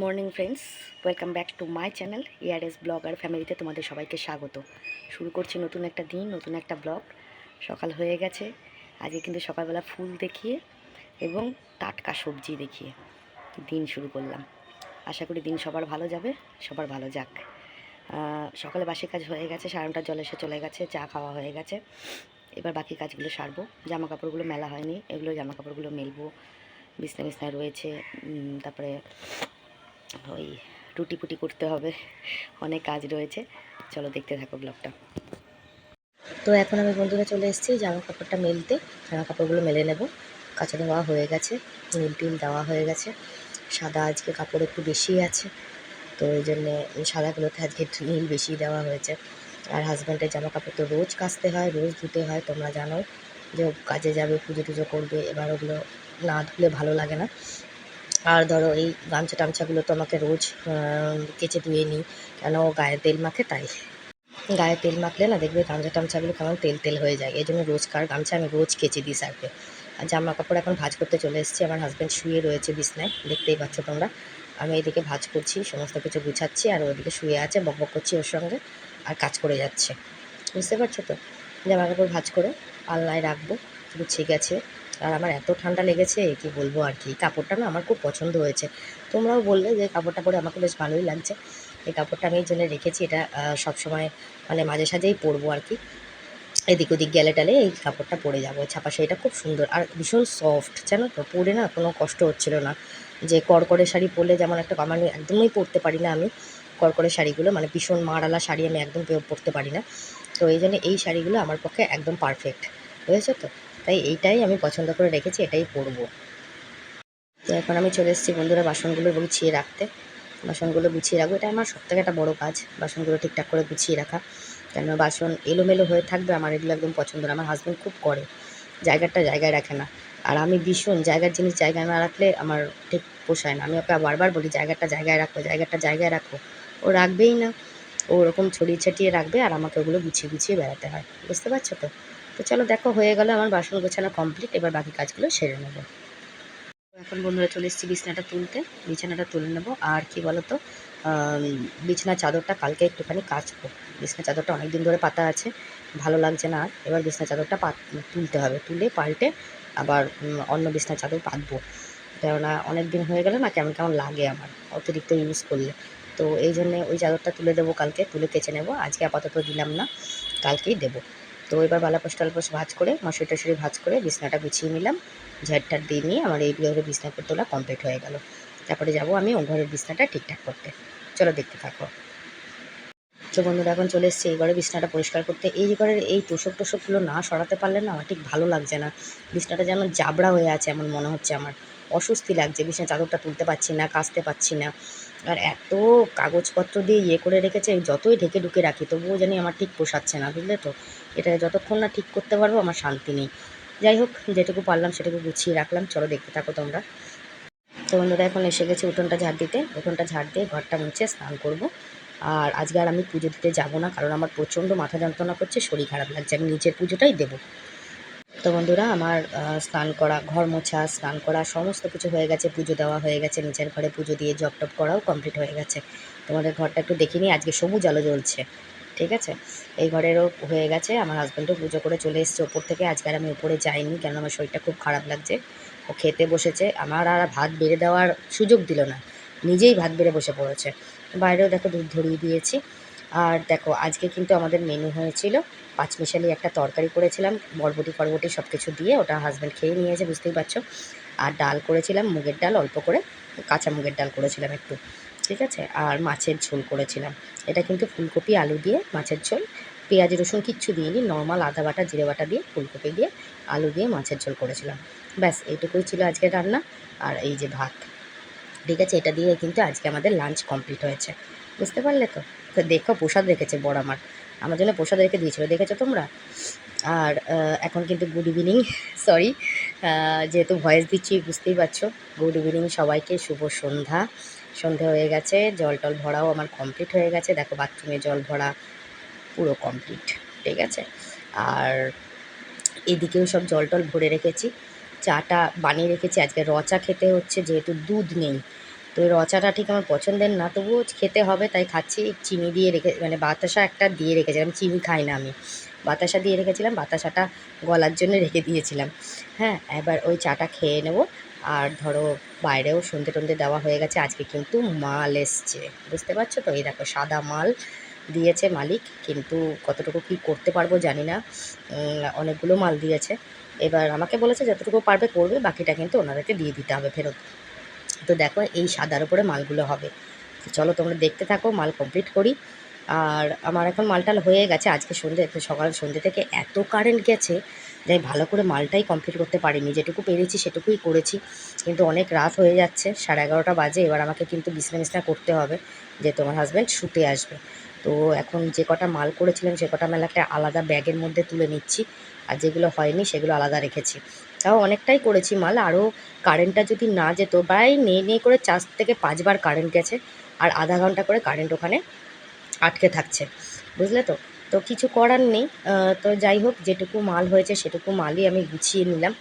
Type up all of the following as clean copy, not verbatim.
Morning friends, welcome back to my channel ইয়ারএস blogger ফ্যামিলিতে তোমাদের সবাইকে স্বাগত। শুরু করছি নতুন একটা দিন, নতুন একটা ব্লগ। সকাল হয়ে গেছে। আজকে কিন্তু সকালবেলা ফুল দেখিয়ে এবং টাটকা সবজি দেখিয়ে দিন শুরু করলাম। আশা করি দিন সবার ভালো যাবে, সবার ভালো যাক। সকালে বাসি কাজ হয়ে গেছে, 9:30 জল এসে চলে গেছে, চা খাওয়া হয়ে গেছে। এবার বাকি কাজগুলো সারবো। জামা কাপড়গুলো মেলা হয়নি, এগুলো জামা কাপড়গুলো মেলবো। বিছনায় রয়েছে, তারপরে ওই রুটি পুটি করতে হবে, অনেক কাজ রয়েছে। চলো দেখতে থাকো ব্লগটা। তো এখন আমি বন্ধুরা চলে এসেছি জামা কাপড়টা মেলতে। জামা কাপড়গুলো মেলে নেব। কাঁচা ধোয়া হয়ে গেছে, নীল টিল দেওয়া হয়ে গেছে। সাদা আজকে কাপড় একটু বেশি আছে, তো ওই জন্যে সাদাগুলোতে আজকে নীল বেশি দেওয়া হয়েছে। আর হাজব্যান্ডের জামা কাপড় তো রোজ কাচতে হয়, রোজ ধুতে হয়, তোমরা জানো যে কাজে যাবে, পুজো টুজো করবে, এবার ওগুলো না ধুলে ভালো লাগে না। আর ধরো এই গামছা টামছাগুলো তো আমাকে রোজ কেচে ধুয়ে নিই, কেন গায়ে তেল মাখে তাই। গায়ে তেল মাখলে না দেখবে গামছা টামছাগুলো কেমন তেল তেল হয়ে যায়, এই জন্য রোজকার গামছা আমি রোজ কেচে দিই সার্ফে। আর জামা কাপড় এখন ভাঁজ করতে চলে এসেছি। আমার হাজব্যান্ড শুয়ে রয়েছে বিছনায়, দেখতেই পাচ্ছ তোমরা। আমি এদিকে ভাঁজ করছি, সমস্ত কিছু গুছাচ্ছি, আর ওইদিকে শুয়ে আছে, বকবক করছি ওর সঙ্গে, আর কাজ করে যাচ্ছে। বুঝতে পারছো তো? জামা কাপড় ভাঁজ করে আলনায় রাখবো, গুছিয়ে গেছে। আর আমার এত ঠান্ডা লেগেছে কি বলবো আর কি। কাপড়টা না আমার খুব পছন্দ হয়েছে, তোমরাও বললে যে কাপড়টা পরে আমাকে বেশ ভালোই লাগছে। এই কাপড়টা আমি এই জন্য রেখেছি, এটা সবসময় মানে মাঝে সাঝেই পরবো আর কি। এদিক ওদিক গেলে টালে এই কাপড়টা পরে যাবো। ছাপা শাড়িটা খুব সুন্দর আর ভীষণ সফট, জানো তো, পরে না কোনো কষ্ট হচ্ছিল না। যে কড়কড়ে শাড়ি পরলে যেমন একটা, আমি একদমই পরতে পারি না। আমি কড়কড়ে শাড়িগুলো মানে ভীষণ মাড়ালা শাড়ি আমি একদম পরতে পারি না। তো এই জন্য এই শাড়িগুলো আমার পক্ষে একদম পারফেক্ট, বুঝেছো তো? তাই এইটাই আমি পছন্দ করে রেখেছি, এটাই পরবো। তো এখন আমি চলে এসেছি বন্ধুরা বাসনগুলো গুছিয়ে রাখতে। বাসনগুলো গুছিয়ে রাখবো, এটা আমার সবথেকে একটা বড় কাজ, বাসনগুলো ঠিকঠাক করে গুছিয়ে রাখা। কেন বাসন এলোমেলো হয়ে থাকবে, আমার এগুলো একদম পছন্দ না। আমার হাজব্যান্ড খুব করে, জায়গাটা জায়গায় রাখে না। আর আমি ভীষণ জায়গার জিনিস জায়গায় না রাখলে আমার ঠিক পোষায় না। আমি ওকে বারবার বলি জায়গাটা জায়গায় রাখো, জায়গাটা জায়গায় রাখো, ও রাখবেই না। ও ওরকম ছড়িয়ে ছিটিয়ে রাখবে, আর আমাকে ওগুলো গুছিয়ে গুছিয়ে বেড়াতে হয়। বুঝতে পারছো তো? তো চলো দেখো, হয়ে গেল আমার বাসন গোছানো কমপ্লিট, এবার বাকি কাজগুলো সেরে নেবো। এখন বন্ধুরা চলে এসেছি বিছানাটা তুলতে, বিছানাটা তুলে নেবো। আর কি বলো তো, বিছানার চাদরটা কালকে একটুখানি কাচবো। বিছানার চাদরটা অনেক দিন ধরে পাতা আছে, ভালো লাগছে না আর। এবার বিছানার চাদরটা তুলতে হবে, তুলে পাল্টে আবার অন্য বিছানার চাদর পাতবো। কেননা অনেক দিন হয়ে গেলে না কেমন কেমন লাগে আমার অতিরিক্ত ইউজ করলে। তো এই জন্যে ওই চাদরটা তুলে দেবো কালকে, তুলে কেচে নেবো। আজকে আপাতত দিলাম না, কালকেই দেবো। তো এবার বালাপোষ টালাপোষ ভাঁজ করে, মশারি টশারি ভাঁজ করে বিছানাটা গুছিয়ে নিলাম। ঝাড়টার দিয়ে নিয়ে আমার এই ঘরের বিছনাটা তোলা কমপ্লিট হয়ে গেল। তারপরে যাবো আমি ও ঘরের বিছনাটা ঠিকঠাক করতে। চলো দেখতে থাকো। তো বন্ধুরা এখন চলে এসেছি এই ঘরে বিছনাটা পরিষ্কার করতে। এই ঘরের এই তোষকগুলো না সরাতে পারলে না আমার ঠিক ভালো লাগছে না। বিছনাটা যেন জাবড়া হয়ে আছে এমন মনে হচ্ছে আমার, অস্বস্তি লাগছে। বিছানার চাদরটা তুলতে পারছি না, কাচতে পারছি না। আর এত কাগজপত্র দিয়ে করে রেখেছে, যতই ঢেকে ঢুকে রাখি তবুও জানি আমার ঠিক পোষাচ্ছে না, বুঝলে তো? এটা যতক্ষণ না ঠিক করতে পারবো আমার শান্তি নেই। যাই হোক, যেটুকু পারলাম সেটুকু গুছিয়ে রাখলাম, চলো দেখতে থাকো তোমরা। তো বন্ধুরা এখন এসে গেছি উঠোনটা ঝাড় দিতে। উঠোনটা ঝাড় দিয়ে ঘরটা মুছে স্নান করব। আর আজকে আর আমি পুজো দিতে যাব না, কারণ আমার প্রচণ্ড মাথা যন্ত্রণা করছে, শরীর খারাপ লাগছে, আমি নিচের পুজোটাই দেবো। তো বন্ধুরা আমার স্নান করা, ঘর মোছা, স্নান করা সমস্ত কিছু হয়ে গেছে, পুজো দেওয়া হয়ে গেছে, নিচের ঘরে পুজো দিয়ে জপ টপ করাও কমপ্লিট হয়ে গেছে। তোমাদের ঘরটা একটু দেখে নিই, আজকে সবুজ আলো জ্বলছে, ঠিক আছে? এই ঘরেরও হয়ে গেছে। আমার হাজব্যান্ডও পুজো করে চলে এসেছে ওপর থেকে। আজকে আর আমি উপরে যাইনি, কেন আমার শরীরটা খুব খারাপ লাগছে। ও খেতে বসেছে, আমার আর ভাত বেড়ে দেওয়ার সুযোগ দিল না, নিজেই ভাত বেড়ে বসে পড়েছে। বাইরেও দেখো দুধ ধরিয়ে দিয়েছি। আর দেখো আজকে কিন্তু আমাদের মেনু হয়েছিল পাঁচমিশালি একটা তরকারি করেছিলাম, বরবটি ফরবটি সব কিছু দিয়ে, ওটা হাজব্যান্ড খেয়ে নিয়েছে, বুঝতেই পারছো। আর ডাল করেছিলাম, মুগের ডাল অল্প করে, কাঁচা মুগের ডাল করেছিলাম একটু, ঠিক আছে। আর মাছের ঝোল করেছিলাম। এটা কিন্তু ফুলকপি আলু দিয়ে মাছের ঝোল, পেঁয়াজ রসুন কিচ্ছু দিইনি, নর্মাল আদা বাটা জিরে বাটা দিয়ে ফুলকপি দিয়ে আলু দিয়ে মাছের ঝোল করেছিলাম। ব্যাস এইটুকুই ছিল আজকের রান্না। আর এই যে ভাত, ঠিক আছে, এটা দিয়ে কিন্তু আজকে আমাদের লাঞ্চ কমপ্লিট হয়েছে। বুঝতে পারলে তো? তো দেখো প্রসাদ রেখেছে বড় আমার জন্য প্রসাদ রেখে দিয়েছিল, দেখেছো তোমরা? আর এখন কিন্তু গুড ইভিনিং, সরি, যেহেতু ভয়েস দিচ্ছি বুঝতেই পারছো। গুড ইভিনিং সবাইকে, শুভ সন্ধ্যা। সন্ধে হয়ে গেছে, জল টল ভরাও আমার কমপ্লিট হয়ে গেছে। দেখো বাথরুমে জল ভরা পুরো কমপ্লিট, ঠিক আছে। আর এদিকেও সব জল টল ভরে রেখেছি। চাটা বানিয়ে রেখেছি, আজকে চা খেতে হচ্ছে যেহেতু দুধ নেই। তো এই রচাটা ঠিক আমার পছন্দের না, তবুও খেতে হবে তাই খাচ্ছি। চিনি দিয়ে রেখে মানে বাতাসা একটা দিয়ে রেখেছিলাম, চিনি খাই না আমি, বাতাসা দিয়ে রেখেছিলাম, বাতাসাটা গলার জন্য রেখে দিয়েছিলাম। হ্যাঁ, এবার ওই চাটা খেয়ে নেব। আর ধরো বাইরেও সন্ধে টন্ধে দেওয়া হয়ে গেছে, আজকে কিন্তু মাল এসছে, বুঝতে পারছো তো? এই দেখো সাদা মাল দিয়েছে মালিক, কিন্তু কতটুকু কী করতে পারবো জানি না। অনেকগুলো মাল দিয়েছে, এবার আমাকে বলেছে যতটুকু পারবে করবে, বাকিটা কিন্তু ওনাদেরকে দিয়ে দিতে হবে ফেরত। তো দেখো এই সাদার উপরে মালগুলো হবে। তো চলো তোমরা দেখতে থাকো, মাল কমপ্লিট করি। আর আমার এখন মালটাল হয়ে গেছে। আজকে সকাল সন্ধ্যে থেকে এত কারেন্ট গেছে যে ভালো করে মালটাই কমপ্লিট করতে পারিনি, যেটুকু পেরেছি সেটুকুই করেছি। কিন্তু অনেক রাত হয়ে যাচ্ছে, 11:30 বাজে। এবার আমাকে কিন্তু বিছনা করতে হবে, যে তোমার হাজব্যান্ড শুতে আসবে। তো এখন যে কটা মাল করেছিলাম সে কটা মাল একটা আলাদা ব্যাগের মধ্যে তুলে নিচ্ছি, আর যেগুলো হয়নি সেগুলো আলাদা রেখেছি। তাও অনেকটাই করেছি মাল। আরও কারেন্টটা যদি না যেত, প্রায় নেই করে 4 থেকে 5 বার কারেন্ট গেছে, আর আধা ঘন্টা করে কারেন্ট ওখানে আটকে থাকছে, বুঝলে তো? তো কিছু করার নেই। তো যাই হোক, যেটুকু মাল হয়েছে সেটুকু মালই আমি গুছিয়ে নিলাম।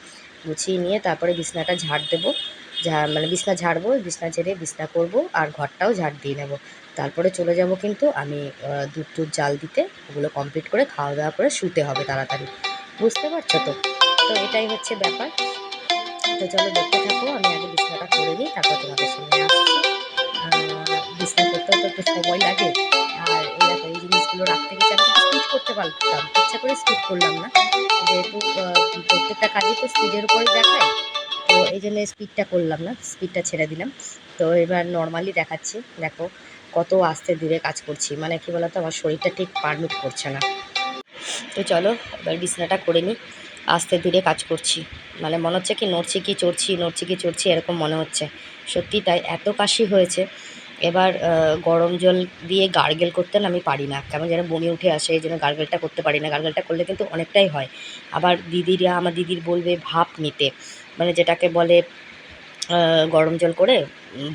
গুছিয়ে নিয়ে তারপরে বিছনাটা ঝাড় দেবো। মানে বিছনা ঝাড়বো, বিছনা ঝেড়ে বিছনা করবো, আর ঘরটাও ঝাড় দিয়ে নেবো। তারপরে চলে যাব কিন্তু আমি দুধ টুধ জাল দিতে। ওগুলো কমপ্লিট করে খাওয়া দাওয়া করে শুতে হবে তাড়াতাড়ি, বুঝতে পারছো তো? তো এটাই হচ্ছে ব্যাপার। তো চলো দেখতে থাকো, আমি আগে বিছনাটা করে নিই, তারপর তোমাদের সামনে আসছি। বিছনা করতেও তো একটু সময় লাগে। আর এই দেখো এই জিনিসগুলো রাখতে গেছে, আমি কিন্তু স্পিড করতে পারতাম, ইচ্ছা করে স্পিড করলাম না, যেহেতু প্রত্যেকটা কাজই তো স্পিডের উপরেই দেখায়। তো এই জন্য স্পিডটা করলাম না, স্পিডটা ছেড়ে দিলাম। তো এবার নর্মালি দেখাচ্ছি, দেখো কত আস্তে ধীরে কাজ করছি, মানে কি বলতো আমার শরীরটা ঠিক পারমিট করছে না। তো চলো এবার বিছনাটা করে নিই। আস্তে ধীরে কাজ করছি, মানে মনে হচ্ছে কি নড়ছি কি চড়ছি, নড়ছি কি চড়ছি, এরকম মনে হচ্ছে। সত্যি তাই, এত কাশি হয়েছে। এবার গরম জল দিয়ে গার্গেল করতে না আমি পারি না, কেমন যেন বমি উঠে আসে, এই জন্য গার্গেলটা করতে পারি না। গার্গেলটা করলে কিন্তু অনেকটাই হয়। আবার আমার দিদির বলবে ভাপ নিতে, মানে যেটাকে বলে গরম জল করে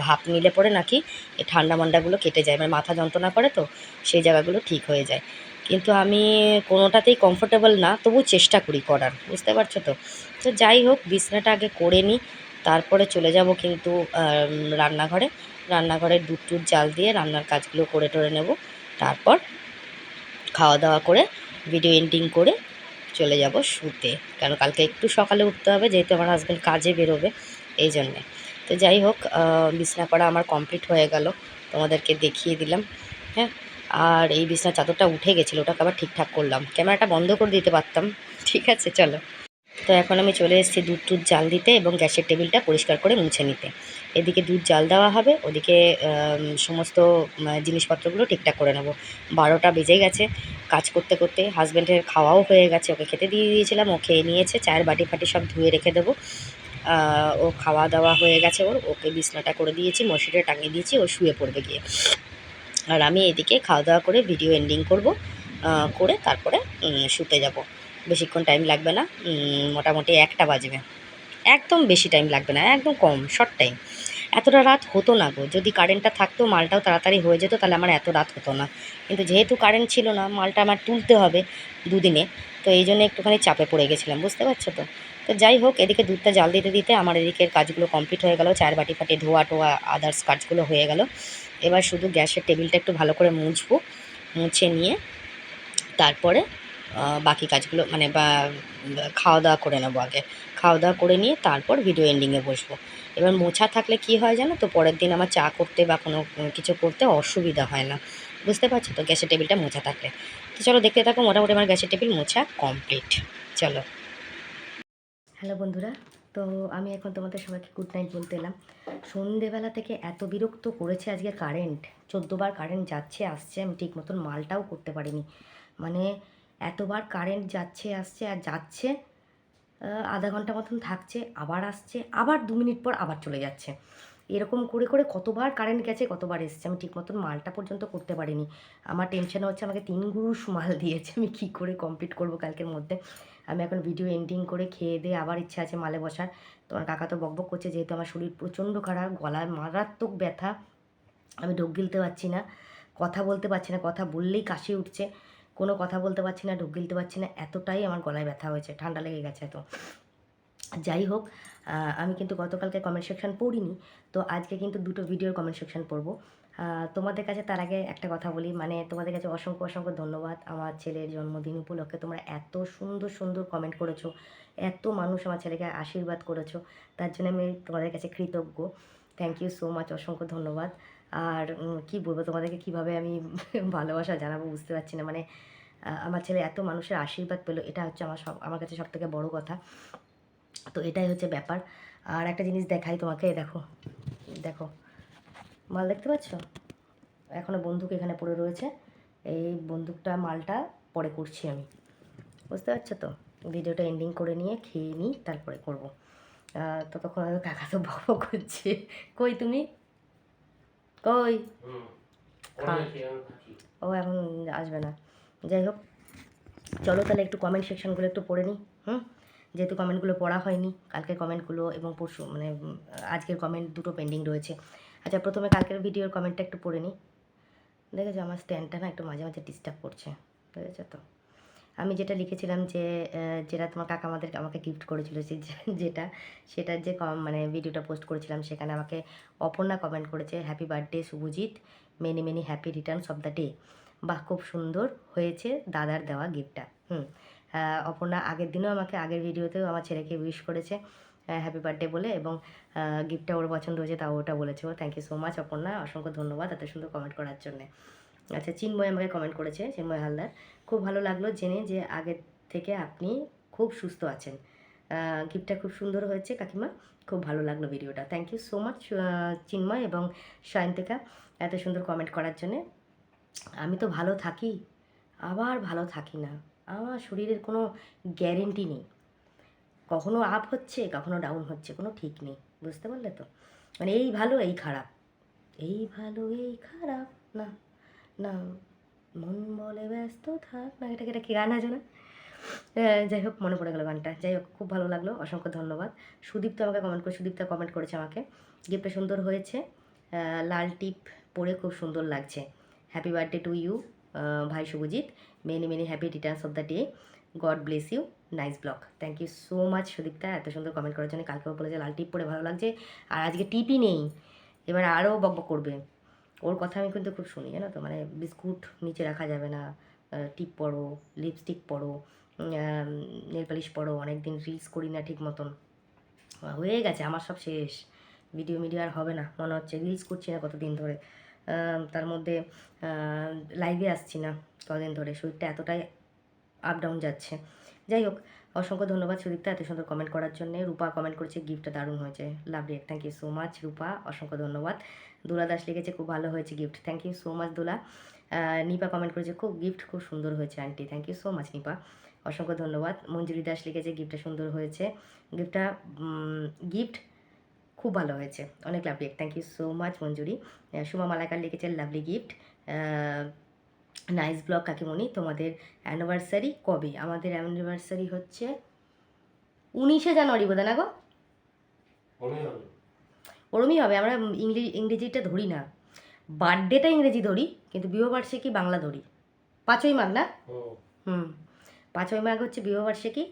ভাপ নিলে পরে নাকি এই ঠান্ডা মান্ডাগুলো কেটে যায়, মানে মাথা যন্ত্রণা করে তো সেই জায়গাগুলো ঠিক হয়ে যায়। কিন্তু আমি কোনোটাতেই কমফোর্টেবল না, তবু চেষ্টা করি করার, বুঝতে পারছো তো? তো যাই হোক, বিছনাটা আগে করে নিই, তারপরে চলে যাব কিন্তু রান্নাঘরে। রান্নাঘরে দুধ টুধ জাল দিয়ে রান্নার কাজগুলো করে টরে নেব। তারপর খাওয়া দাওয়া করে ভিডিও এডিটিং করে চলে যাব শুতে, কারণ কালকে একটু সকালে উঠতে হবে, যেহেতু আমার হাজব্যান্ড কাজে বেরোবে, এই জন্যে। তো যাই হোক, বিছনা করা আমার কমপ্লিট হয়ে গেল, তোমাদেরকে দেখিয়ে দিলাম। হ্যাঁ, আর এই বিছনার চাদরটা উঠে গেছিলো, ওটাকে আবার ঠিকঠাক করলাম, ক্যামেরাটা বন্ধ করে দিতে পারতাম। ঠিক আছে চলো। তো এখন আমি চলে এসেছি দুধ টুধ জাল দিতে এবং গ্যাসের টেবিলটা পরিষ্কার করে মুছে নিতে। এদিকে দুধ জাল দেওয়া হবে, ওদিকে সমস্ত জিনিসপত্রগুলো ঠিকঠাক করে নেব। 12টা বেজে গেছে কাজ করতে করতে। হাজব্যান্ডের খাওয়াও হয়ে গেছে, ওকে খেতে দিয়ে দিয়েছিলাম, ও খেয়ে নিয়েছে। চায়ের বাটি ফাটি সব ধুয়ে রেখে দেবো। ও খাওয়া দাওয়া হয়ে গেছে, ওকে বিছনাটা করে দিয়েছি, মশারিটা টাঙিয়ে দিয়েছি, ও শুয়ে পড়বে গিয়ে। আর আমি এদিকে খাওয়া দাওয়া করে ভিডিও এন্ডিং করব, করে তারপরে শুতে যাব। বেশিক্ষণ টাইম লাগবে না, মোটামুটি 1টা বাজবে। একদম বেশি টাইম লাগবে না, একদম কম শর্ট টাইম। এতটা রাত হতো না গো, যদি কারেন্টটা থাকতো মালটাও তাড়াতাড়ি হয়ে যেত, তাহলে আমার এত রাত হতো না। কিন্তু যেহেতু কারেন্ট ছিল না, মালটা আমার তুলতে হবে দুদিনে, তো এই জন্য একটুখানি চাপে পড়ে গেছিলাম, বুঝতে পারছো তো? তো যাই হোক, এদিকে দুধটা জাল দিতে দিতে আমার এদিকের কাজগুলো কমপ্লিট হয়ে গেল, চায়ের বাটি ফাটি ধোয়া টোয়া আদার্স কাজগুলো হয়ে গেল। এবার শুধু গ্যাসের টেবিলটা একটু ভালো করে মুছবো, মুছে নিয়ে তারপরে বাকি কাজগুলো মানে খাওয়া দাওয়া করে নেবো আগে। খাওয়া দাওয়া করে নিয়ে তারপর ভিডিও এন্ডিংয়ে বসবো। এবার মোছা থাকলে কি হয় জানো তো, পরের দিন আমার চা করতে বা কোনো কিছু করতে অসুবিধা হয় না, বুঝতে পারছো তো, গ্যাসের টেবিলটা মোছা থাকলে। তো চলো দেখতে থাকো, মোটামুটি আমার গ্যাসের টেবিল মোছা কমপ্লিট। চলো। হ্যালো বন্ধুরা, তো আমি এখন তোমাদের সবাইকে গুড নাইট বলতে এলাম। সন্ধেবেলা থেকে এত বিরক্ত করেছে আজকে কারেন্ট, 14বার কারেন্ট যাচ্ছে আসছে, আমি ঠিক মতন মালটাও করতে পারিনি। মানে এতবার কারেন্ট যাচ্ছে আসছে আর যাচ্ছে, আধা ঘন্টা মতন থাকছে, আবার আসছে, আবার 2 মিনিট পর আবার চলে যাচ্ছে। এরকম করে করে কতবার কারেন্ট গেছে, কতবার এসছে, আমি ঠিক মতন মালটা পর্যন্ত করতে পারিনি। আমার টেনশন হচ্ছে, আমাকে 3 গুরুষ মাল দিয়েছে, আমি কী করে কমপ্লিট করব কালকের মধ্যে। আমি এখন ভিডিও এন্ডিং করে খেয়ে দিয়ে আবার ইচ্ছা আছে মালে বসার। তোমার কাকা তো বকবক করছে, যেহেতু আমার শরীর প্রচণ্ড খারাপ, গলায় মারাত্মক ব্যথা, আমি ঢোক গিলতে পারছি না, কথা বলতে পারছি না, কথা বললেই কাশি উঠছে, কোনো কথা বলতে পারছি না, ঢোক গিলতে পারছি না, এতটাই আমার গলায় ব্যথা হয়েছে, ঠান্ডা লেগে গেছে তো। যাই হোক, আমি কিন্তু গতকালকে কমেন্ট সেকশন পড়িনি, তো আজকে কিন্তু দুটো ভিডিওর কমেন্ট সেকশন পড়বো। তোমাদের কাছে তার আগে একটা কথা বলি, মানে তোমাদের কাছে অসংখ্য অসংখ্য ধন্যবাদ। আমার ছেলের জন্মদিন উপলক্ষে তোমরা এত সুন্দর সুন্দর কমেন্ট করেছো, এত মানুষ আমার ছেলেকে আশীর্বাদ করেছো, তার জন্য আমি তোমাদের কাছে কৃতজ্ঞ। থ্যাংক ইউ সো মাচ, অসংখ্য ধন্যবাদ। আর কি বলবো তোমাদেরকে, কীভাবে আমি ভালোবাসা জানাবো বুঝতে পারছি না। মানে আমার ছেলে এত মানুষের আশীর্বাদ পেলো, এটা হচ্ছে আমার কাছে সবথেকে বড় কথা। তো এটাই হচ্ছে ব্যাপার। আর একটা জিনিস দেখাই তোমাকে, দেখো দেখো, মাল দেখতে পাচ্ছ? এখনও বন্দুক এখানে পড়ে রয়েছে, এই বন্দুকটা মালটা পরে করছি আমি, বুঝতে পারছো তো? ভিডিওটা এন্ডিং করে নিয়ে খেয়ে নিই, তারপরে করবো। ততক্ষণ কাকা তো বক করছে। কই তুমি, কই? ও এখন আসবে না। যাই হোক, চলো তাহলে একটু কমেন্ট সেকশনগুলো একটু পড়ে নিই। যেহেতু কমেন্টগুলো পড়া হয়নি, কালকের কমেন্টগুলো এবং পরশু মানে আজকের কমেন্ট দুটো পেন্ডিং রয়েছে। আচ্ছা, প্রথমে কালকের ভিডিওর কমেন্টটা একটু পড়ে নিই। দেখেছো আমার স্ট্যান্ডটা না একটু মাঝে মাঝে ডিস্টার্ব করছে, বুঝেছো তো? আমি যেটা লিখেছিলাম যে যেটা তোমার কাকা আমাকে গিফট করেছিল, যেটা সেটার যে মানে ভিডিওটা পোস্ট করেছিলাম, সেখানে আমাকে অপর্ণা কমেন্ট করেছে, happy birthday Subhajit, many many happy returns of the day. বাহ, খুব সুন্দর হয়েছে দাদার দেওয়া গিফটটা। অপর্ণা আগের দিনও আমাকে, আগের ভিডিওতেও আমার ছেলেকে উইশ করেছে হ্যাপি বার্থডে বলে, এবং গিফটটা ওর পছন্দ হয়েছে তাও ওটা বলেছে। ও thank you so much Aparna, অসংখ্য ধন্যবাদ এত সুন্দর কমেন্ট করার জন্যে। আচ্ছা, চিন্ময় আমাকে কমেন্ট করেছে, চিন্ময় হালদার, খুব ভালো লাগলো জেনে যে আগের থেকে আপনি খুব সুস্থ আছেন। গিফটটা খুব সুন্দর হয়েছে কাকিমা, খুব ভালো লাগলো ভিডিওটা। থ্যাংক ইউ সো মাচ চিন্ময় এবং সায়ন্তিকা এত সুন্দর কমেন্ট করার জন্যে। আমি তো ভালো থাকি, আবার ভালো থাকি না, আমার শরীরের কোনো গ্যারেন্টি নেই, কখনো আপ হচ্ছে কখনো ডাউন হচ্ছে, কোনো ঠিক নেই, বুঝতে পারলে তো? মানে এই ভালো এই খারাপ, এই ভালো এই খারাপ, না না, মন বলে ব্যস্ত থাক না, এটা কি গান আছে না? যাই হোক, মনে পড়ে গেল গানটা। যাই হোক, খুব ভালো লাগলো, অসংখ্য ধন্যবাদ। সুদীপ্ত আমাকে সুদীপ্তা কমেন্ট করেছে আমাকে, গিফটটা সুন্দর হয়েছে, লাল টিপ পরে খুব সুন্দর লাগছে, হ্যাপি বার্থডে টু ইউ ভাই Subhajit, many many happy returns of the day, god bless you, nice blog. Thank you so much Sudipta এত সুন্দর কমেন্ট করার জন্য। কালকেও বলেছে লাল টিপ পরে ভালো লাগছে, আর আজকে টিপই নেই, এবার আরও বকবক করবে। ওর কথা আমি কিন্তু খুব শুনি, জানো তো? মানে বিস্কুট নিচে রাখা যাবে না, টিপ পরো, লিপস্টিক পরো, নেল পালিশ পরো, অনেক দিন রিলস করি না ঠিক মতন, হয়ে গেছে আমার সব শেষ, ভিডিও আর হবে না মনে হচ্ছে, রিলস করছি না কতদিন ধরে, তার মধ্যে লাইভে আসছি না কদিন ধরে, শরীরটা এতটাই আপ ডাউন যাচ্ছে। যাই হোক, অসংখ্য ধন্যবাদ সুদীপ্তা এত সুন্দর কমেন্ট করার জন্য। রূপা কমেন্ট করেছে গিফটটা দারুণ হয়েছে, lovely, thank you so much Rupa, অসংখ্য ধন্যবাদ। দুলা দাস লিখেছে খুব ভালো হয়েছে gift, thank you so much Dula. Nipa comment করেছে গিফট খুব সুন্দর হয়েছে aunty, thank you so much Nipa, অসংখ্য ধন্যবাদ। মঞ্জুরি দাস লিখেছে গিফটটা সুন্দর হয়েছে, গিফট খুব ভালো হয়েছে, অনেক lovely, thank you so much Manjuri. Suma Malakar লিখেছে লাভলি গিফট, নাইস ব্লগ কাকিমণি, তোমাদের অ্যানিভার্সারি কবে? আমাদের অ্যানিভার্সারি হচ্ছে 19শে জানুয়ারি বোধ না গো, ওরমই হবে। আমরা ইংরেজিটা ধরি না, বার্থডেটা ইংরেজি ধরি, কিন্তু বিবাহবার্ষিকী বাংলা ধরি। 5ই মাঘ না? 5ই মাঘ হচ্ছে বিবাহবার্ষিকী,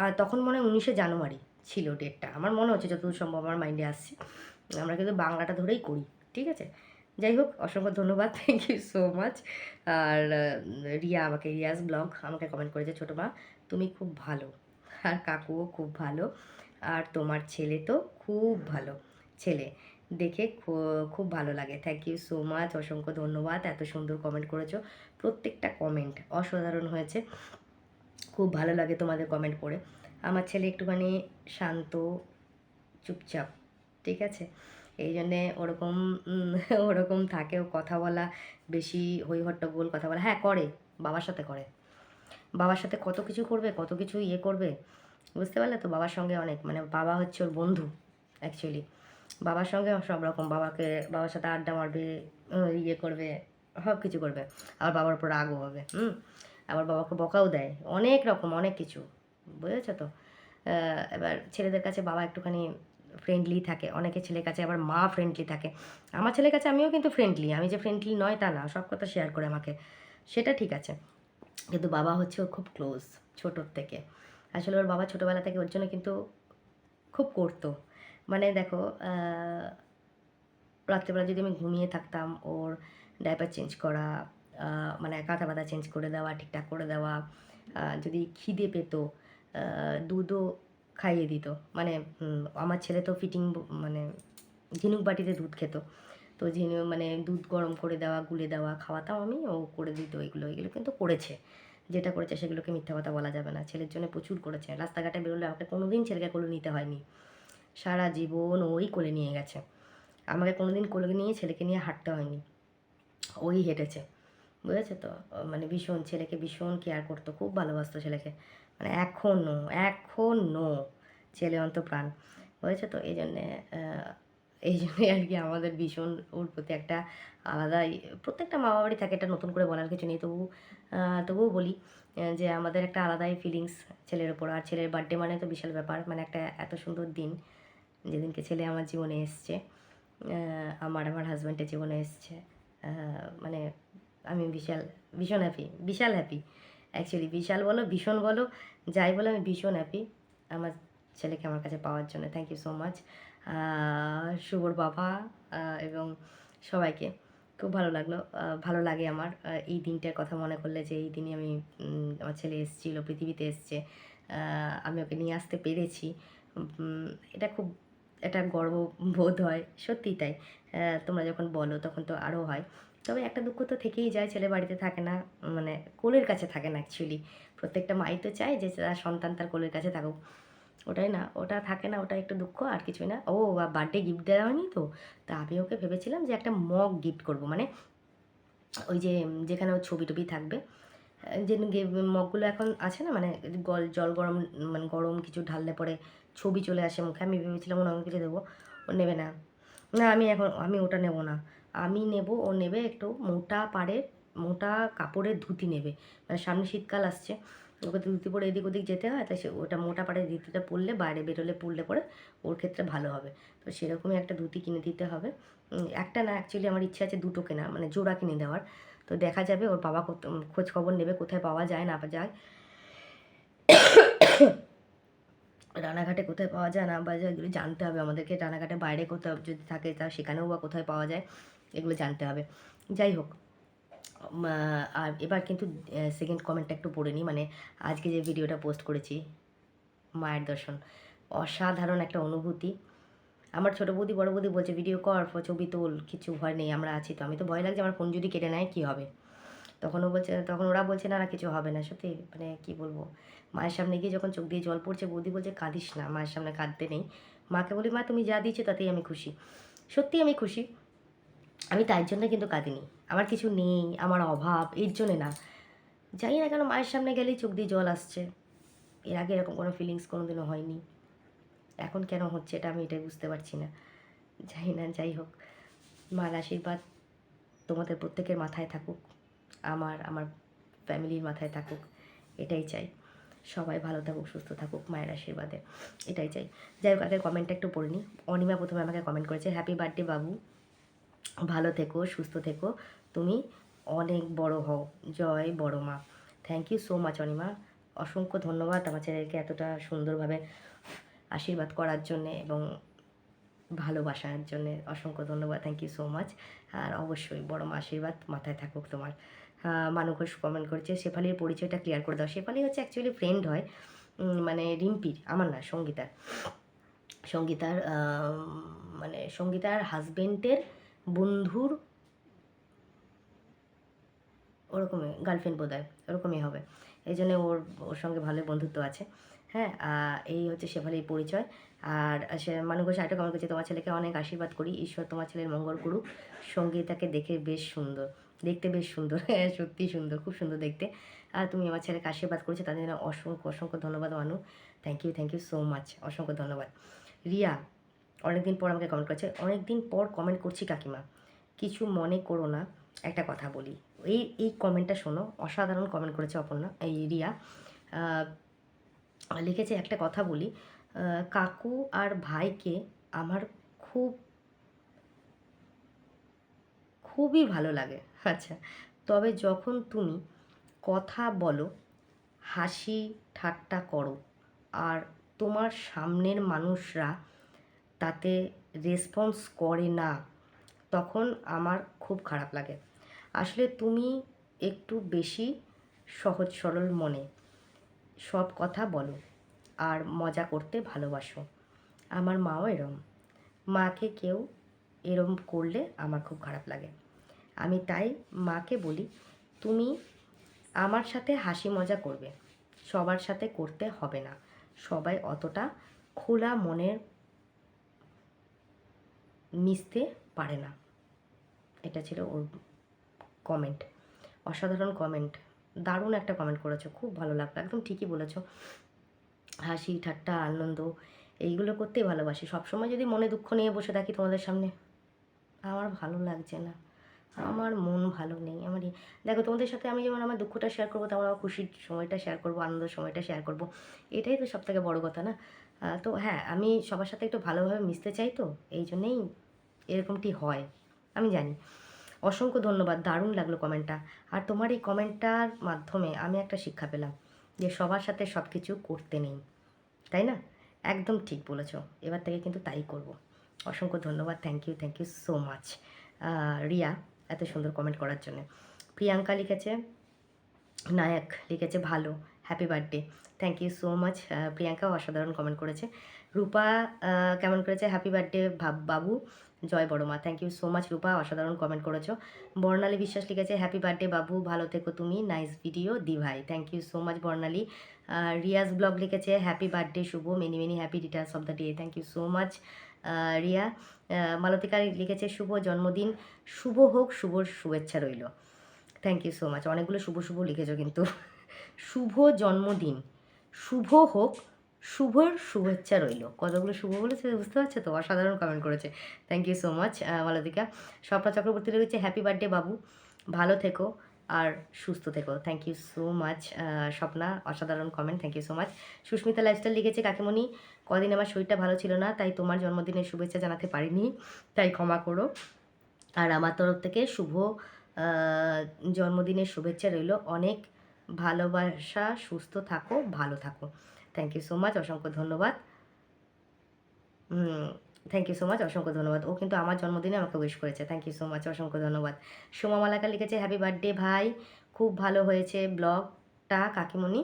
আর তখন মনে হয় 19শে জানুয়ারি ছিল ডেটটা, আমার মনে হচ্ছে যতদূর সম্ভব আমার মাইন্ডে আসছে। আমরা কিন্তু বাংলাটা ধরেই করি, ঠিক আছে? যাই হোক, অসংখ্য ধন্যবাদ, থ্যাংক ইউ সো মাচ। আর রিয়া আমাকে, রিয়াজ ব্লগ আমাকে কমেন্ট করেছে, ছোটো মা তুমি খুব ভালো, আর কাকুও খুব ভালো, আর তোমার ছেলে তো খুব ভালো ছেলে, দেখে খুব ভালো লাগে, থ্যাংক ইউ সো মাচ, অসংখ্য ধন্যবাদ। এত সুন্দর কমেন্ট করেছো, প্রত্যেকটা কমেন্ট অসাধারণ হয়েছে, খুব ভালো লাগে তোমাদের কমেন্ট পড়ে। আমার ছেলে একটুখানি শান্ত, চুপচাপ, ঠিক আছে? এই জন্যে ওরকম থাকেও, কথা বলা বেশি হই হট্টগোল কথা বলা, হ্যাঁ করে, বাবার সাথে করে, বাবার সাথে কত কিছু করবে, কত কিছু ইয়ে করবে, বুঝতে পারলে তো? বাবার সঙ্গে অনেক, মানে বাবা হচ্ছে ওর বন্ধু অ্যাকচুয়ালি, বাবার সঙ্গে সব রকম, বাবার সাথে আড্ডা মারবে, ইয়ে করবে, সব কিছু করবে, আবার বাবার উপর রাগও হবে, আবার বাবাকে বকাও দেয়, অনেক রকম অনেক কিছু, বুঝেছো তো? এবার ছেলেদের কাছে বাবা একটুখানি ফ্রেন্ডলি থাকে, অনেকে ছেলের কাছে আবার মা ফ্রেন্ডলি থাকে, আমার ছেলের কাছে আমিও কিন্তু ফ্রেন্ডলি, আমি যে ফ্রেন্ডলি নয় তা না, সব কথা শেয়ার করে আমাকে, সেটা ঠিক আছে, কিন্তু বাবা হচ্ছে ওর খুব ক্লোজ ছোটোর থেকে। আসলে ওর বাবা ছোটোবেলা থেকে ওর জন্য কিন্তু খুব করতো। মানে দেখো রাত্রেবেলা যদি আমি ঘুমিয়ে থাকতাম, ওর ডায়পার চেঞ্জ করা, মানে কাঁথা পাতা চেঞ্জ করে দেওয়া, ঠিকঠাক করে দেওয়া, যদি খিদে পেত দুধও খাইয়ে দিত। মানে আমার ছেলে তো মানে ঝিনুক বাটিতে দুধ খেত। তো মানে দুধ গরম করে দেওয়া, গুলে দেওয়া, খাওয়াতাম আমি, ও করে দিত এগুলো কিন্তু করেছে। যেটা করেছে সেগুলোকে মিথ্যা কথা বলা যাবে না। ছেলের জন্য প্রচুর করেছে। রাস্তাঘাটে বেরোলে আমাকে কোনোদিন ছেলেকে কোলে নিতে হয়নি। সারা জীবন ওই কোলে নিয়ে গেছে। আমাকে কোনোদিন কোলে নিয়ে ছেলেকে নিয়ে হাঁটতে হয়নি, ওই হেঁটেছে। বুঝেছো তো? মানে ভীষণ ছেলেকে ভীষণ কেয়ার করতো, খুব ভালোবাসতো ছেলেকে। মানে এখনও ছেলে অন্তপ্রাণ। বুঝেছো তো? এই জন্যে আর কি আমাদের ভীষণ ওর প্রতি একটা আলাদাই, প্রত্যেকটা মা বাবারই থাকে, এটা নতুন করে বলার কিছু নেই। তবুও বলি যে আমাদের একটা আলাদাই ফিলিংস ছেলের ওপর। আর ছেলের বার্থডে মানে তো বিশাল ব্যাপার, মানে একটা এত সুন্দর দিন যেদিনকে ছেলে আমার জীবনে এসছে, আমার হাজব্যান্ডের জীবনে এসছে। মানে আমি ভীষণ বিশাল হ্যাপি। অ্যাকচুয়ালি বিশাল বলো, ভীষণ বলো, যাই বলো, আমি ভীষণ হ্যাপি আমার ছেলেকে আমার কাছে পাওয়ার জন্য। থ্যাংক ইউ সো মাচ শুভর বাবা এবং সবাইকে। খুব ভালো লাগলো, ভালো লাগে আমার এই দিনটার কথা মনে করলে, যে এই দিনই আমি আমার ছেলে এসেছিলো, পৃথিবীতে এসছে, আমি ওকে নিয়ে আসতে পেরেছি। এটা খুব একটা গর্ববোধ হয়, সত্যিই তাই। তোমরা যখন বলো তখন তো আরও হয়। তবে একটা দুঃখ তো থেকেই যায়, ছেলে বাড়িতে থাকে না, মানে কোলের কাছে থাকে না অ্যাকচুয়ালি। প্রত্যেকটা মাই তো চায় যে তার সন্তান তার কোলের কাছে থাকুক। ওটাই না, ওটা থাকে না, ওটা একটু দুঃখ, আর কিছুই না। ও বার্থডে গিফট দেওয়া হয়নি তো, তা আমি ওকে ভেবেছিলাম যে একটা মগ গিফট করব, মানে ওই যে যেখানে ওর ছবি টবি থাকবে, যে মগগুলো এখন আছে না, মানে জল গরম, মানে গরম কিছু ঢাললে পরে ছবি চলে আসে মুখে। আমি ভেবেছিলাম অন্য কিছু দেবো, ও নেবে না। না, আমি ওটা নেব না। আমি নেব, ও নেবে একটু মোটা কাপড়ের ধুতি নেবে। মানে সামনে শীতকাল আসছে, ওকে তো ধুতি পরে এদিক ওদিক যেতে হয়, তাই ওটা মোটা পাড়ের ধুতিটা পরলে, বাইরে বেরোলে পরলে পরে ওর ক্ষেত্রে ভালো হবে। তো সেরকমই একটা ধুতি কিনে দিতে হবে। একটা না, অ্যাকচুয়ালি আমার ইচ্ছা আছে দুটো কেনা, মানে জোড়া কিনে দেওয়ার। তো দেখা যাবে, ওর বাবা খোঁজ খবর নেবে কোথায় পাওয়া যায় না যায়, রানাঘাটে কোথায় পাওয়া যায় না বা যায়, এগুলো জানতে হবে আমাদেরকে। রানাঘাটের বাইরে কোথাও যদি থাকে, তা সেখানেও বা কোথায় পাওয়া যায়, এগুলো জানতে হবে। যাই হোক, আর এবার কিন্তু সেকেন্ড কমেন্টটা একটু পড়ে নিই। মানে আজকে যে ভিডিওটা পোস্ট করেছি, মায়ের দর্শন, অসাধারণ একটা অনুভূতি। আমার ছোটো বৌদি বড় বৌদি বলছে ভিডিও কর, ছবি তোল, কিছু ভয় নেই, আমরা আছি তো। আমি তো ভয় লাগছে আমার ফোন যদি কেটে নেয় কী হবে। তখন ওরা বলছে না না কিছু হবে না। সত্যি মানে কী বলবো, মায়ের সামনে গিয়ে যখন চোখ দিয়ে জল পড়ছে, বৌদি বলছে কাঁদিস না, মায়ের সামনে কাঁদতে নেই। মাকে বলি মা তুমি যা দিয়েছো তাতেই আমি খুশি। সত্যিই আমি খুশি। আমি তাই জন্য কিন্তু কাঁদিনি, আমার কিছু নেই, আমার অভাব, এর জন্যে না। জানি না কেন মায়ের সামনে গেলেই চোখ দিয়ে জল আসছে। এর আগে এরকম কোনো ফিলিংস কোনো দিনও হয়নি, এখন কেন হচ্ছে এটা আমি এটাই বুঝতে পারছি না। জানি না, যাই হোক, মার আশীর্বাদ তোমাদের প্রত্যেকের মাথায় থাকুক, আমার ফ্যামিলির মাথায় থাকুক, এটাই চাই। সবাই ভালো থাকুক, সুস্থ থাকুক মায়ের আশীর্বাদে, এটাই চাই। যাই হোক, আগে কমেন্টটা একটু পড়ে নিই। অনিমা প্রথমে আমাকে কমেন্ট করেছে, হ্যাপি বার্থডে বাবু, ভালো থেকো, সুস্থ থেকো, তুমি অনেক বড় হও, জয় বড় মা। Thank you so much Anima, অসংখ্য ধন্যবাদ আমার ছেলেকে এতটা সুন্দরভাবে আশীর্বাদ করার জন্যে এবং ভালোবাসার জন্যে। অসংখ্য ধন্যবাদ, থ্যাংক ইউ সো মাচ। আর অবশ্যই বড় মা আশীর্বাদ মাথায় থাকুক তোমার। মানু ঘোষ কমেন্ট করেছে, শেফালির পরিচয়টা ক্লিয়ার করে দাও। শেফালি হচ্ছে অ্যাকচুয়ালি ফ্রেন্ড হয়, মানে রিম্পির, আমার না, সঙ্গীতার মানে সঙ্গীতার হাজবেন্ডের বন্ধুর, ওরকমই গার্লফ্রেন্ড বোধ হয়, ওরকমই হবে। এই জন্য ওর সঙ্গে ভালোই বন্ধুত্ব আছে। হ্যাঁ, এই হচ্ছে শেফালির পরিচয়। আর সে মানুষ আরেকটা কমেন্ট করছে, তোমার ছেলেকে অনেক আশীর্বাদ করি, ঈশ্বর তোমার ছেলের মঙ্গল করুক। সঙ্গীতাকে দেখে বেশ সুন্দর, দেখতে বেশ সুন্দর, হ্যাঁ সত্যিই সুন্দর, খুব সুন্দর দেখতে। আর তুমি আমার ছেলেকে আশীর্বাদ করেছো, তাদের জন্য অসংখ্য ধন্যবাদ মানু। থ্যাংক ইউ সো মাচ, অসংখ্য ধন্যবাদ। রিয়া অনেকদিন পর আমাকে কমেন্ট করেছে, অনেকদিন পর কমেন্ট করছি কাকিমা, কিছু মনে করো না, একটা কথা বলি। এই কমেন্টটা শোনো, অসাধারণ কমেন্ট করেছে অপর্ণা, এই রিয়া লিখেছে, একটা কথা বলি, কাকু আর ভাইকে আমার খুবই ভালো লাগে। আচ্ছা, তবে যখন তুমি কথা বলো, হাসি ঠাট্টা করো, আর তোমার সামনের মানুষরা তাতে রেসপন্স করে না, তখন আমার খুব খারাপ লাগে। আসলে তুমি একটু বেশি সহজ সরল মনে, সব কথা বলো আর মজা করতে ভালোবাসো। আমার মাও এরম, মাকে কেউ এরম করলে আমার খুব খারাপ লাগে। আমি তাই মাকে বলি, তুমি আমার সাথে হাসি মজা করবে, সবার সাথে করতে হবে না, সবাই অতটা খোলা মনের মিশতে পারে না। এটা ছিল ওর কমেন্ট। অসাধারণ কমেন্ট, দারুণ একটা কমেন্ট করেছো, খুব ভালো লাগলো, একদম ঠিকই বলেছো। হাসি ঠাট্টা আনন্দ এইগুলো করতেই ভালোবাসি। সবসময় যদি মনে দুঃখ নিয়ে বসে থাকি তোমাদের সামনে, আমার ভালো লাগছে না, আমার মন ভালো নেই। দেখো, তোমাদের সাথে আমি যেমন আমার দুঃখটা শেয়ার করবো, তেমন আমার খুশির সময়টা শেয়ার করবো, আনন্দের সময়টা শেয়ার করবো, এটাই তো সবথেকে বড় কথা না? তো হ্যাঁ, আমি সবার সাথে একটু ভালোভাবে মিশতে চাই, তো এই জন্যেই এরকমটি হয়, আমি জানি। অসংখ্য ধন্যবাদ, দারুণ লাগলো কমেন্টটা। আর তোমার এই কমেন্টটার মাধ্যমে আমি একটা শিক্ষা পেলাম যে সবার সাথে সব কিছু করতে নেই, তাই না? একদম ঠিক বলেছো, এবার থেকে কিন্তু তাই করব। অসংখ্য ধন্যবাদ, thank you so much Riya, এত সুন্দর কমেন্ট করার জন্য। প্রিয়াঙ্কা লিখেছে, নায়ক লিখেছে ভালো, happy birthday. Thank you so much প্রিয়াঙ্কাও অসাধারণ কমেন্ট করেছে। রূপা কেমন করেছে, হ্যাপি বার্থডে বাবু, জয় বড়মা। Thank you so much Rupa, অসাধারণ কমেন্ট করেছো। বর্ণালী বিশ্বাস লিখেছে, হ্যাপি বার্থডে বাবু, ভালো থেকো তুমি, নাইস ভিডিও দি ভাই। Thank you so much Barnali. Riya's blog লিখেছে, হ্যাপি বার্থডে শুভ, many many happy returns of the day. Thank you so much Riya. Maltika লিখেছে, শুভ জন্মদিন, শুভ হোক, শুভর শুভেচ্ছা রইল। থ্যাংক ইউ সো মাচ, অনেকগুলো শুভ শুভ লিখেছো কিন্তু। শুভ জন্মদিন, শুভ হোক, শুভর শুভেচ্ছা রইল, কতগুলো শুভ বলেছে বুঝতে পারছো তো? অসাধারণ কমেন্ট করেছে, thank you so much Maltika. Swapna Chakraborty লিখেছে, হ্যাপি বার্থডে বাবু, ভালো থেকো আর সুস্থ থেকো। Thank you so much Swapna, অসাধারণ comment, thank you so much. Susmita lifestyle লিখেছে, কাকিমণি কদিন আমার শরীরটা ভালো ছিল না, তাই তোমার জন্মদিনের শুভেচ্ছা জানাতে পারিনি, তাই ক্ষমা করো। আর আমার তরফ থেকে শুভ জন্মদিনের শুভেচ্ছা রইল, অনেক ভালোবাসা, সুস্থ থাকো, ভালো থাকো। থ্যাংক ইউ সো মাচ, অসংখ্য ধন্যবাদ। থ্যাংক ইউ সো মাচ, অসংখ্য ধন্যবাদ। ও কিন্তু আমার জন্মদিনে আমাকে উইশ করেছে, থ্যাংক ইউ সো মাচ, অসংখ্য ধন্যবাদ। সোমা মালাকা লিখেছে, হ্যাপি বার্থডে ভাই, খুব ভালো হয়েছে ব্লগটা কাকিমণি,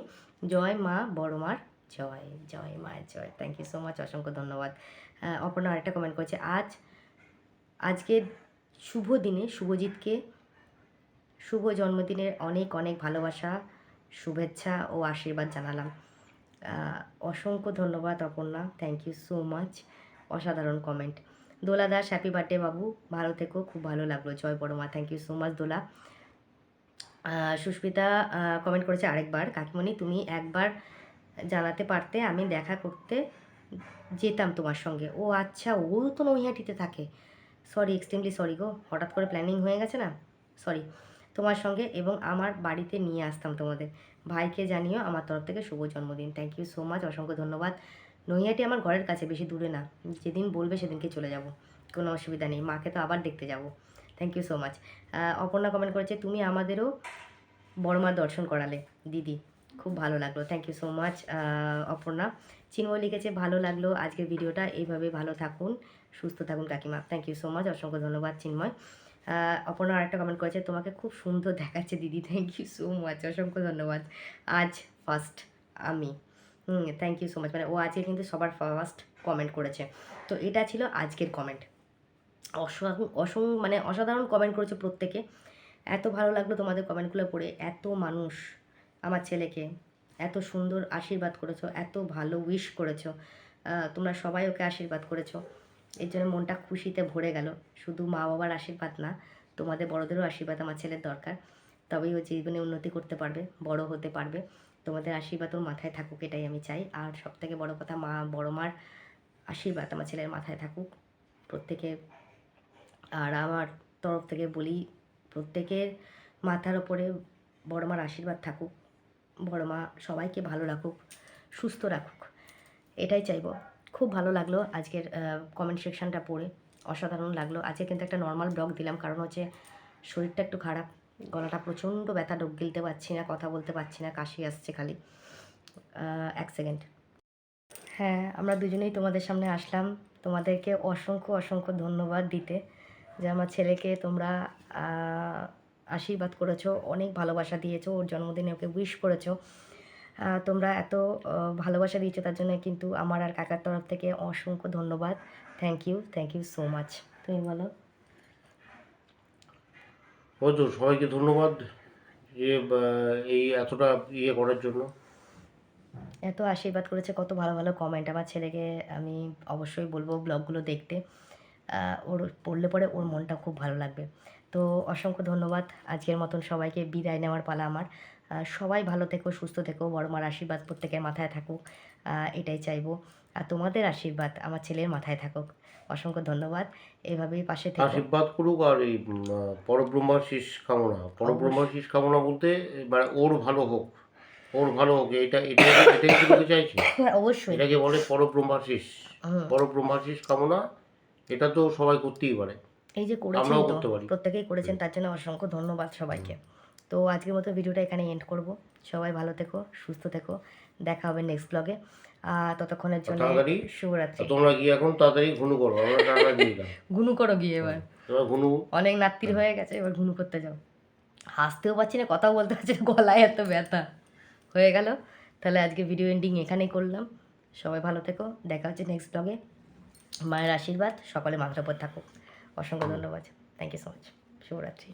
জয় মা বড় মার জয়, জয় মায়ের জয়। থ্যাংক ইউ সো মাচ, অসংখ্য ধন্যবাদ। অপর্ণা আরেকটা কমেন্ট করেছে, আজকের শুভ দিনে শুভজিৎকে শুভ জন্মদিনের অনেক অনেক ভালোবাসা, শুভেচ্ছা ও আশীর্বাদ জানালাম। অসংখ্য ধন্যবাদ Aparna, thank you so much, অসাধারণ comment. Dola Das, happy birthday বাবু, ভালো থেকো, খুব ভালো লাগলো, জয় বড়মা। Thank you so much Dola. Susmita comment করেছে আরেকবার, কাকিমণি তুমি একবার জানাতে পারতে, আমি দেখা করতে যেতাম তোমার সঙ্গে। ও আচ্ছা, ও তো নৈহাটিতে থাকে, সরি, এক্সট্রিমলি সরি গো, হঠাৎ করে প্ল্যানিং হয়ে গেছে না, সরি। তোমার সঙ্গে এবং আমার বাড়িতে নিয়ে আসতাম তোমাদের। ভাইকে জানিও আমার তরফ থেকে শুভ জন্মদিন। থ্যাংক ইউ সো মাচ, অসংখ্য ধন্যবাদ। নৈহাটি আমার ঘরের কাছে, বেশি দূরে না, যেদিন বলবে সেদিনকে চলে যাব, কোনো অসুবিধা নেই, মাকে তো আবার দেখতে যাব। Thank you so much. Aparna comment করেছে, তুমি আমাদেরও বড়মার দর্শন করালে দিদি, খুব ভালো লাগলো, thank you so much Aparna. Chinmoy লিখেছে, ভালো লাগলো আজকের ভিডিওটা, এইভাবে ভালো থাকুন, সুস্থ থাকুন কাকিমা। থ্যাংক ইউ সো মাচ, অসংখ্য ধন্যবাদ চিন্ময়। অপর্ণা আরেকটা কমেন্ট করেছে, তোমাকে খুব সুন্দর দেখাচ্ছে দিদি, থ্যাংক ইউ সো মাচ, অসংখ্য ধন্যবাদ। আজ ফার্স্ট আমি, থ্যাংক ইউ সো মাচ, মানে ও আজকে কিন্তু সবার ফার্স্ট কমেন্ট করেছে। তো এটা ছিল আজকের কমেন্ট। মানে অসাধারণ কমেন্ট করেছে প্রত্যেকে, এত ভালো লাগলো তোমাদের কমেন্টগুলো পড়ে। এত মানুষ আমার ছেলেকে এত সুন্দর আশীর্বাদ করেছো, এত ভালো উইশ করেছো, তোমরা সবাই ওকে আশীর্বাদ করেছো, এর জন্য মনটা খুশিতে ভরে গেল। শুধু মা বাবার আশীর্বাদ না, তোমাদের বড়দেরও আশীর্বাদ আমার ছেলের দরকার, তবেই ও জীবনে উন্নতি করতে পারবে, বড় হতে পারবে। তোমাদের আশীর্বাদ ওর মাথায় থাকুক, এটাই আমি চাই। আর সবথেকে বড় কথা, বড় মার আশীর্বাদ আমার ছেলের মাথায় থাকুক প্রত্যেকে। আর আমার তরফ থেকে বলি, প্রত্যেকের মাথার ওপরে বড় মার আশীর্বাদ থাকুক, বড় মা সবাইকে ভালো রাখুক, সুস্থ রাখুক, এটাই চাইবো। খুব ভালো লাগলো আজকের কমেন্ট সেকশানটা পড়ে, অসাধারণ লাগলো। আজকে কিন্তু একটা নর্মাল ব্লগ দিলাম, কারণ হচ্ছে শরীরটা একটু খারাপ, গলাটা প্রচণ্ড ব্যথা, ডোক গিলতে পারছি না, কথা বলতে পারছি না, কাশি আসছে খালি। এক সেকেন্ড। হ্যাঁ, আমরা দুজনেই তোমাদের সামনে আসলাম তোমাদেরকে অসংখ্য অসংখ্য ধন্যবাদ দিতে যে আমার ছেলেকে তোমরা আশীর্বাদ করেছো, অনেক ভালোবাসা দিয়েছো, ওর জন্মদিনে ওকে উইশ করেছো। তোমরা এত ভালোবাসা দিয়েছো তার জন্য কিন্তু আমার আর কাকার তরফ থেকে অসংখ্য ধন্যবাদ। Thank you so much. তুমি বলো। ওই তো সবাইকে ধন্যবাদ যে এই এতটা করার জন্য। এত আশীর্বাদ করেছে, কত ভালো ভালো কমেন্ট। আমার ছেলেকে আমি অবশ্যই বলবো ব্লগগুলো দেখতে, ওর পড়লে পরে ওর মনটা খুব ভালো লাগবে। তো অসংখ্য ধন্যবাদ। আজকের মতন সবাইকে বিদায় নেওয়ার পালা আমার। সবাই ভালো থেকো, সুস্থ থেকো, বড় মার আশীর্বাদ প্রত্যেকের মাথায় থাকুক, এটাই চাইবো। আর তোমাদের আশীর্বাদ আমার ছেলের মাথায় থাকুক। অসংখ্য ধন্যবাদ, এভাবেই পাশে থেকো। আশীর্বাদ করুক। আর এই পরব্রহ্মাশিস কামনা, পরব্রহ্মাশিস কামনা বলতে মানে ওর ভালো হোক, ওর ভালো হোক, এটাই কি বলতে চাইছি? অবশ্যই। এটাকে বলে পরব্রহ্মাশিস। হুম। পরব্রহ্মাশিস কামনা, এটা তো সবাই করতেই পারে, এই যে করেছেন আমরাও তো, করতে পারি। প্রত্যেকেই করেছেন, তার জন্য অসংখ্য ধন্যবাদ সবাইকে। তো আজকের মতো ভিডিওটা এখানে এন্ড করব। সবাই ভালো থেকো, সুস্থ থেকো, দেখা হবে নেক্সট ব্লগে। ততক্ষণের জন্য তাড়াতাড়ি শুভরাত্রি। তোমরা গিয়ে এখন তাড়াতাড়ি ঘুনু করো, আমরা টাটা দিয়ে দিলাম। গুনু করো গিয়ে এবার। তোমরা ঘুনু। অনেক নাত্তির হয়ে গেছে, এবার ঘুনু করতে যাও। হাসতেও পারছি না, কথাও বলতে পারছি না, গলায় এত ব্যথা হয়ে গেল। তাহলে আজকে ভিডিও এন্ডিং এখানেই করলাম। সবাই ভালো থেকো, দেখা হচ্ছে নেক্সট ব্লগে। মায়ের আশীর্বাদ সকলে মাথার উপর থাকুক। অসংখ্য ধন্যবাদ। Thank you so much. শুভরাত্রি।